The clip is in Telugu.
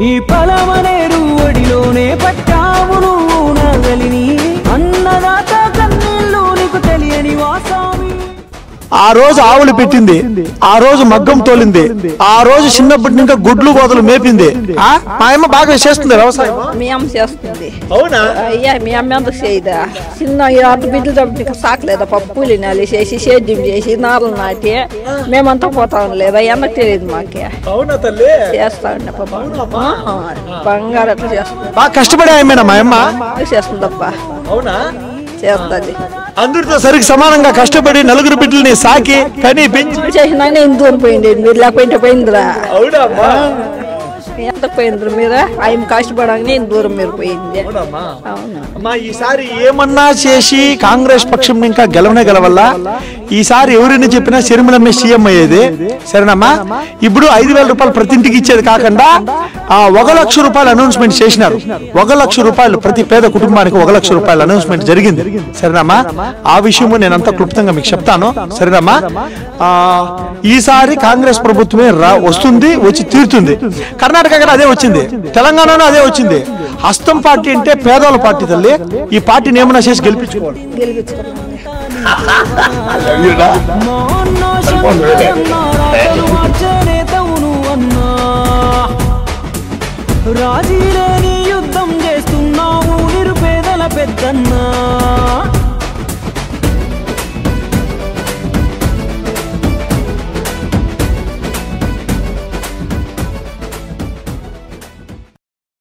ఈ పలమనేరు ఒడిలోనే పట్టావు నువ్వు నగలిని అన్నదాత కన్నీళ్ళు నీకు తెలియని వాసామి ఆ రోజు ఆవులు పెట్టింది ఆ రోజు మగ్గం తోలింది ఆ రోజు చిన్నప్పటి ఇంకా గుడ్లు గోదలు మేపింది మా అమ్మ బాగా చేస్తుంది వ్యవసాయం మీ అమ్మ చేస్తుంది అవునా అయ్యా మీ అమ్మ ఎంత చేయదా చిన్న ఆరు బిడ్డలు తప్ప సాకలేదా పప్పులు నెల చేసి సేద్యం చేసి నారలు నాటి మేమంతా పోతాం లేదా ఎన్న తెలియదు మాకే అవునా తల్లి చేస్తా ఉండే బంగారు అట్లా చేస్తుంది బాగా కష్టపడే ఆమెనా మా అమ్మ చేస్తుందప్పా అవునా చేస్తుంది అందరితో సరికి సమానంగా కష్టపడి నలుగురు బిడ్డల్ని సాకి కని పెంచి చేసినా నేను దూరం పోయింది మీరు లేకపోయింటే పోయిందిరా అవునా ఎంత పోయింది మీరు ఆయన కష్టపడగానే నేను దూరం మీరు పోయింది అమ్మా ఈసారి ఏమన్నా చేసి కాంగ్రెస్ పక్షం ఇంకా గెలవల్ల ఈసారి ఎవరిని చెప్పినా షర్మిలమ్మే సీఎం అయ్యేది సరేనమ్మా ఇప్పుడు 5,000 రూపాయలు ప్రతి ఇంటికి ఇచ్చేది కాకుండా 1,00,000 రూపాయలు అనౌన్స్మెంట్ చేసినారు 1,00,000 రూపాయలు ప్రతి పేద కుటుంబానికి 1,00,000 రూపాయలు అనౌన్స్మెంట్ జరిగింది సరేనమ్మా ఆ విషయము నేను అంతా క్లుప్తంగా మీకు చెప్తాను సరేనమ్మా ఈసారి కాంగ్రెస్ ప్రభుత్వమే వస్తుంది వచ్చి తీరుతుంది కర్ణాటక అదే వచ్చింది తెలంగాణలో అదే వచ్చింది హస్తం పార్టీ అంటే పేదోళ్ళ పార్టీ తల్లి ఈ పార్టీని ఏమన్నా చేసి గెలిపించుకోవాలి రాజీ లేని యుద్ధం చేస్తున్నావు నిరుపేదల పెద్దన్నా